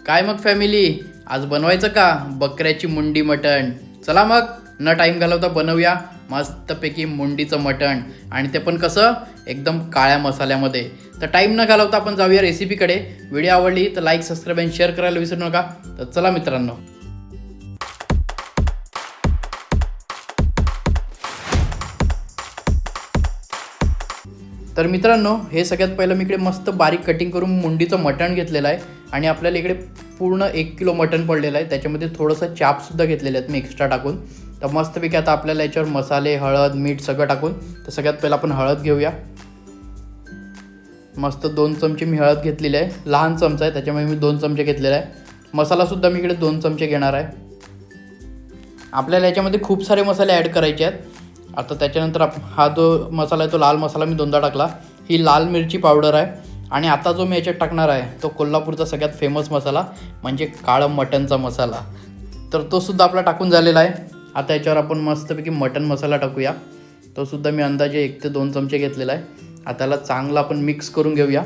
काय मग फॅमिली, आज बनवायचं का बकऱ्याची मुंडी मटण? चला मग न टाईम घालवता बनवूया मस्तपैकी मुंडीचं मटण, आणि ते पण कसं एकदम काळ्या मसाल्यामध्ये. तर टाईम न घालवता आपण जाऊया रेसिपीकडे. व्हिडिओ आवडली तर लाईक, सबस्क्राईब आणि शेअर करायला विसरू नका. तर चला मित्रांनो. तर मित्रांनो, हे सगळ्यात पहिलं मी इकडे मस्त बारीक कटिंग करून मुंडीचं मटण घेतलेलं आहे. आणि आपल्याला इकडे पूर्ण 1 किलो मटण पडलेलं आहे. त्याच्यामध्ये थोडंसं चापसुद्धा घेतलेलं आहेत मी एक्स्ट्रा टाकून. तर मस्तपैकी आता आपल्याला याच्यावर मसाले, हळद, मीठ सगळं टाकून, तर सगळ्यात पहिलं आपण हळद घेऊया. मस्त 2 चमचे मी हळद घेतलेली आहे. लहान चमचा आहे त्याच्यामुळे मी 2 चमचे घेतलेला आहे. मसालासुद्धा मी इकडे 2 चमचे घेणार आहे. आपल्याला याच्यामध्ये खूप सारे मसाले ॲड करायचे आहेत. आता त्याच्यानंतर हा जो मसाला आहे तो लाल मसाला मी 2दा टाकला. ही लाल मिरची पावडर आहे. आणि आता जो मी याच्यात टाकणार आहे तो कोल्हापूरचा सगळ्यात फेमस मसाला म्हणजे काळं मटणचा मसाला. तर तो सुद्धा आपला टाकून झालेला आहे. आता याच्यावर आपण मस्तपैकी मटण मसाला टाकूया. तो सुद्धा मी अंदाजे 1 ते 2 चमचे घेतलेला आहे. आता त्याला चांगला आपण मिक्स करून घेऊया.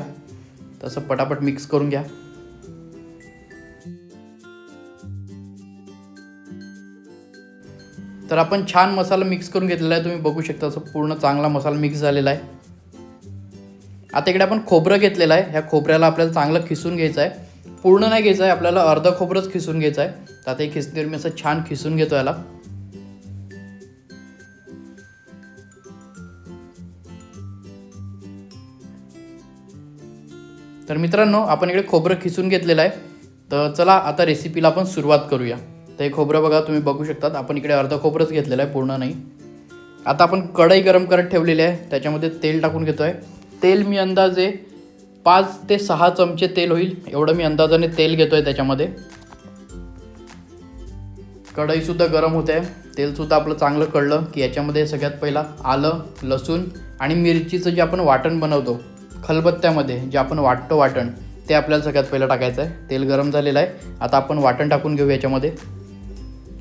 तसं पटापट मिक्स करून घ्या. तर आपण छान मसाला मिक्स करून घेतलेला आहे. तुम्ही बघू शकता असं पूर्ण चांगला मसाला मिक्स झालेला आहे. आता इकडे आपण खोबरं घेतलेलं आहे. ह्या खोबऱ्याला आपल्याला चांगलं खिसून घ्यायचं आहे. पूर्ण नाही घ्यायचं आहे, आपल्याला अर्धं खोबरंच खिसून घ्यायचं आहे. तर आता हे खिसणीवर मी असं छान खिसून घेतो याला. तर मित्रांनो, आपण इकडे खोबरं खिसून घेतलेलं आहे. तर चला आता रेसिपीला आपण सुरुवात करूया. तर हे खोबरं बघा, तुम्ही बघू शकतात आपण इकडे अर्धं खोबरंच घेतलेलं आहे, पूर्ण नाही. आता आपण कढई गरम करत ठेवलेली आहे. त्याच्यामध्ये तेल टाकून घेतो आहे. तेल मी अंदाजे 5 ते 6 चमचे तेल होईल एवढं मी अंदाजाने तेल घेतो आहे त्याच्यामध्ये. कढईसुद्धा गरम होते आहे. तेलसुद्धा आपलं चांगलं कळलं की याच्यामध्ये सगळ्यात पहिला आलं, लसूण आणि मिरचीचं जे आपण वाटण बनवतो खलबत्त्यामध्ये, जे आपण वाटतो वाटण, ते आपल्याला सगळ्यात पहिलं टाकायचं आहे. तेल गरम झालेलं आहे. आता आपण वाटण टाकून घेऊ याच्यामध्ये.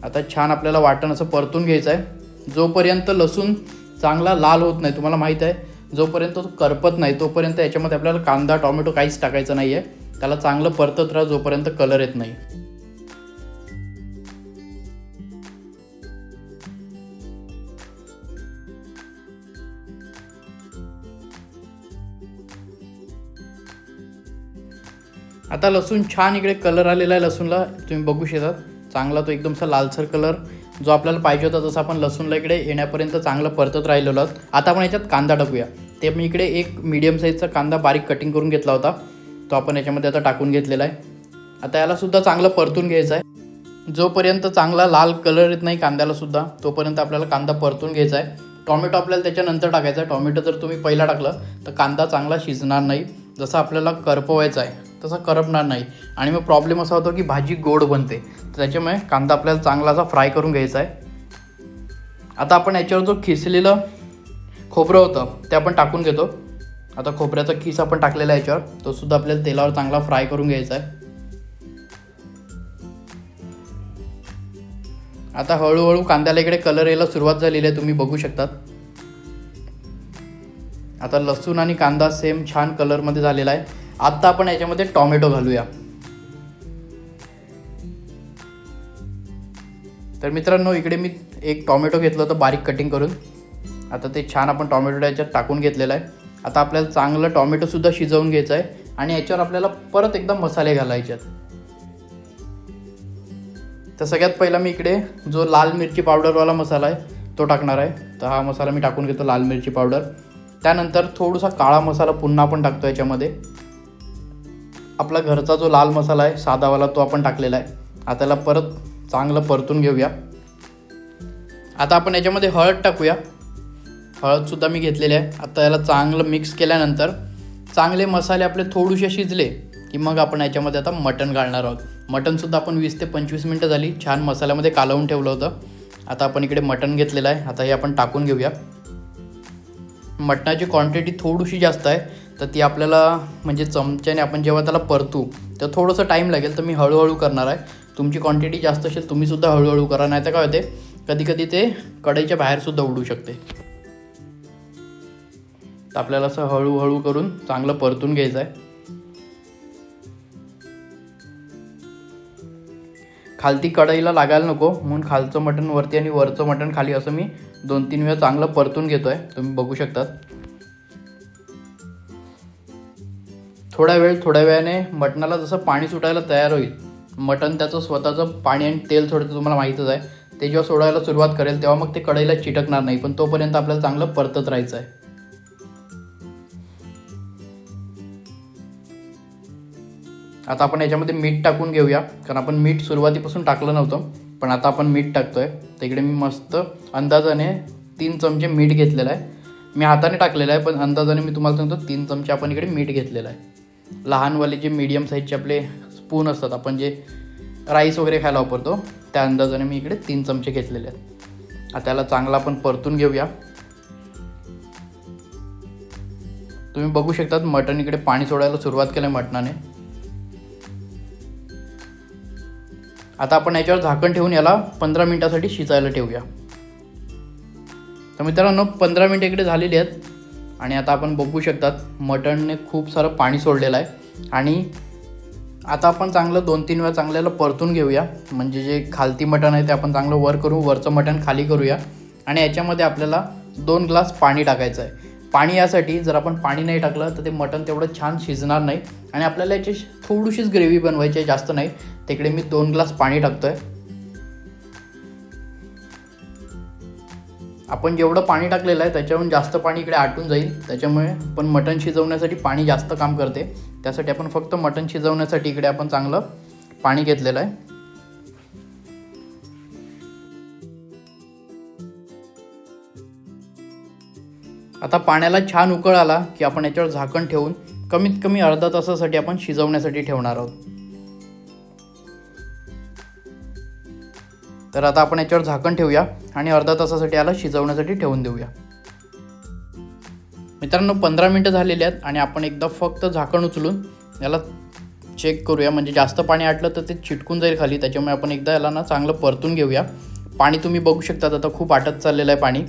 आता छान आपल्याला वाटण असं परतून घ्यायचं आहे. जोपर्यंत लसूण चांगला लाल होत नाही, तुम्हाला माहीत आहे, जोपर्यंत तो करपत नाही तोपर्यंत याच्यामध्ये आपल्याला कांदा, टोमॅटो काहीच टाकायचं नाही आहे. त्याला चांगलं परतत राहा जोपर्यंत कलर येत नाही. आता लसूण छान इकडे कलर आलेला आहे. लसूणला तुम्ही बघू शकता चांगला तो एकदमसा लालसर कलर जो आपल्याला पाहिजे होता तसं आपण लसूणला इकडे येण्यापर्यंत चांगलं परतत राहिलेलो आहोत. आता आपण याच्यात कांदा टाकूया. ते मी इकडे एक मीडियम साईजचा कांदा बारीक कटिंग करून घेतला होता, तो आपण याच्यामध्ये आता टाकून घेतलेला आहे. आता यालासुद्धा चांगलं परतून घ्यायचं आहे. जोपर्यंत चांगला लाल कलर येत नाही कांद्यालासुद्धा तोपर्यंत आपल्याला कांदा परतून घ्यायचा आहे. टॉमॅटो आपल्याला त्याच्यानंतर टाकायचा आहे. टॉमॅटो जर तुम्ही पहिला टाकलं तर कांदा चांगला शिजणार नाही. जसं आपल्याला करपवायचं आहे तसं करपणार नाही, आणि मग प्रॉब्लेम असा होतो की भाजी गोड बनते. तर त्याच्यामुळे कांदा आपल्याला चांगला असा फ्राय करून घ्यायचा आहे. आता आपण याच्यावर जो खिसलेलं खोबरं होतं ते आपण टाकून घेतो. आता खोबऱ्याचा खिस आपण टाकलेला आहे याच्यावर, तो सुद्धा आपल्याला तेलावर चांगला फ्राय करून घ्यायचा आहे. आता हळूहळू कांद्याला इकडे कलर यायला सुरुवात झालेली आहे, तुम्ही बघू शकतात. आता लसूण आणि कांदा सेम छान कलरमध्ये झालेला आहे. आता आपण याच्यामध्ये टोमॅटो घालूया. तर मित्रांनो, इकडे मी एक टोमॅटो घेतलं होतं बारीक कटिंग करून. आता ते छान आपण टोमॅटो याच्यात टाकून घेतलेलं आहे. आता आपल्याला चांगलं टोमॅटोसुद्धा शिजवून घ्यायचं आहे, आणि याच्यावर आपल्याला परत एकदा मसाले घालायचे आहेत. तर सगळ्यात पहिला मी इकडे जो लाल मिरची पावडरवाला मसाला आहे तो टाकणार आहे. तर हा मसाला मी टाकून घेतो, लाल मिरची पावडर. त्यानंतर थोडासा काळा मसाला पुन्हा आपण टाकतो याच्यामध्ये. आपला घरचा जो लाल मसाला आहे साधावाला तो आपण टाकलेला आहे. आता त्याला परत चांगलं परतून घेऊया. आता आपण याच्यामध्ये हळद टाकूया. हळदसुद्धा मी घेतलेली आहे. आता याला चांगलं मिक्स केल्यानंतर चांगले मसाले आपले थोडेसे शिजले की मग आपण याच्यामध्ये आता मटण घालणार आहोत. मटणसुद्धा आपण 20 ते 25 मिनटं झाली छान मसाल्यामध्ये कालवून ठेवलं होतं. आता आपण इकडे मटण घेतलेलं आहे. आता हे आपण टाकून घेऊया. मटणाची क्वांटिटी थोडीशी जास्त आहे, तर ती आपल्याला म्हणजे चमच्याने आपण जेव्हा त्याला परतू तर थोडंसं टाईम लागेल. तर मी हळूहळू करणार आहे. तुमची क्वांटिटी जास्त असेल तुम्हीसुद्धा हळूहळू करा, नाही तर काय होते कधी कधी ते कढईच्या बाहेरसुद्धा उडू शकते. तर आपल्याला असं हळूहळू करून चांगलं परतून घ्यायचं आहे. खालती कढईला लागायला नको म्हणून खालचं मटण वरती आणि वरचं मटण खाली असं मी 2-3 वेळा चांगलं परतून घेतो आहे. तुम्ही बघू शकतात. थोड्या वेळाने मटणाला जसं पाणी सुटायला तयार होईल, मटण त्याचं स्वतःचं पाणी आणि तेल सोडतं, तुम्हाला माहीतच आहे. ते जेव्हा सोडायला सुरुवात करेल तेव्हा मग ते कढईला चिटकणार नाही, पण तोपर्यंत आपल्याला चांगलं परतत राहायचं आहे. आता आपण याच्यामध्ये मीठ टाकून घेऊया, कारण आपण मीठ सुरुवातीपासून टाकलं नव्हतं, पण आता आपण मीठ टाकतोय. तर इकडे मी मस्त अंदाजाने 3 चमचे मीठ घेतलेलं आहे. मी हाताने टाकलेलं आहे, पण अंदाजाने मी तुम्हाला सांगतो 3 चमचे आपण इकडे मीठ घेतलेलं आहे. लहानवाले जे मीडियम साईजचे आपले स्पून असतात, आपण जे राईस वगैरे खायला वापरतो, त्या अंदाजाने मी इकडे 3 चमचे घेतलेले आहेत. आता त्याला चांगला आपण परतून घेऊया. तुम्ही बघू शकतात मटण इकडे पाणी सोडायला सुरुवात केली मटणाने. आता आपण याच्यावर झाकण ठेवून याला 15 मिनिटासाठी शिजायला ठेवूया. तर मित्रांनो 15 मिनिटं इकडे झालेली आहेत आणि आता आपण बघू शकतात मटणने खूप सारं पाणी सोडलेलं आहे. आणि आता आपण चांगलं 2-3 वेळा चांगल्याला परतून घेऊया, म्हणजे जे खालती मटण आहे ते आपण चांगलं वर करू, वरचं मटण खाली करूया. आणि याच्यामध्ये आपल्याला 2 ग्लास पाणी टाकायचं आहे. पाणी यासाठी, जर आपण पाणी नाही टाकलं तर ते मटण तेवढं छान शिजणार नाही आणि आपल्याला याची थोडीशीच ग्रेव्ही बनवायची आहे, जास्त नाही. तिकडे मी 2 ग्लास पाणी टाकतोय. आपण जेवढं पाणी टाकलेलं आहे त्याच्याहून जास्त पाणी इकडे आटून जाईल, त्याच्यामुळे पण मटण शिजवण्यासाठी पाणी जास्त काम करते. त्यासाठी आपण फक्त मटण शिजवण्यासाठी इकडे आपण चांगलं पाणी घेतलेलं आहे. आता पाण्याला छान उकळ आला की आपण याच्यावर झाकण ठेवून कमीत कमी अर्धा तासासाठी आपण शिजवण्यासाठी ठेवणार आहोत. तर आता आपण याच्यावर झाकण ठेवूया आणि अर्धा तासासाठी याला शिजवण्यासाठी ठेवून देऊया. मित्रांनो 15 मिनिटं झालेली आहेत आणि आपण एकदा फक्त झाकण उचलून याला चेक करूया, म्हणजे जास्त पाणी आटलं तर ते चिटकून जाईल खाली. त्याच्यामुळे आपण एकदा याला ना चांगलं परतून घेऊया. पाणी तुम्ही बघू शकता आता खूप आटत चाललेलं आहे पाणी.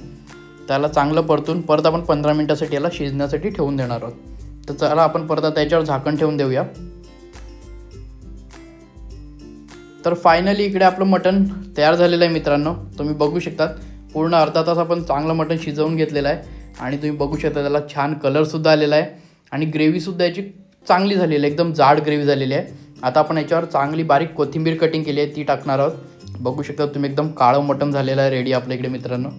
त्याला चांगलं परतून परत आपण 15 मिनिटासाठी याला शिजण्यासाठी ठेवून देणार आहोत. तर चला आपण परत त्याच्यावर झाकण ठेवून देऊया. तर फायनली इकडे आपलं मटण तयार झालेलं आहे मित्रांनो. तुम्ही बघू शकता पूर्ण अर्धा तास आपण चांगलं मटण शिजवून घेतलेलं आहे आणि तुम्ही बघू शकता त्याला छान कलरसुद्धा आलेला आहे आणि ग्रेव्हीसुद्धा याची चांगली झालेली आहे, एकदम जाड ग्रेव्ही झालेली आहे. आता आपण याच्यावर चांगली बारीक कोथिंबीर कटिंग केली आहे, ती टाकणार आहोत. बघू शकता तुम्ही एकदम काळं मटण झालेलं आहे रेडी आपल्या इकडे मित्रांनो.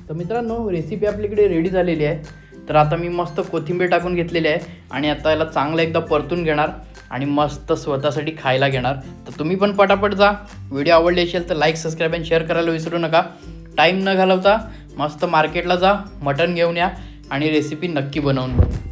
तर मित्रांनो रेसिपी आपल्याकडे रेडी झालेली आहे. तर आता मी मस्त कोथिंबीर टाकून घेतलेली आहे आणि आता याला चांगलं एकदा परतून घेणार आणि मस्त स्वतःसाठी खायला घेणार. तर तुम्ही पण पटापट जा. व्हिडिओ आवडले असेल तर लाईक, सबस्क्राईब आणि शेअर करायला विसरू नका. टाईम न घालवता मस्त मार्केटला जा, मटण घेऊन या आणि रेसिपी नक्की बनवून बघा.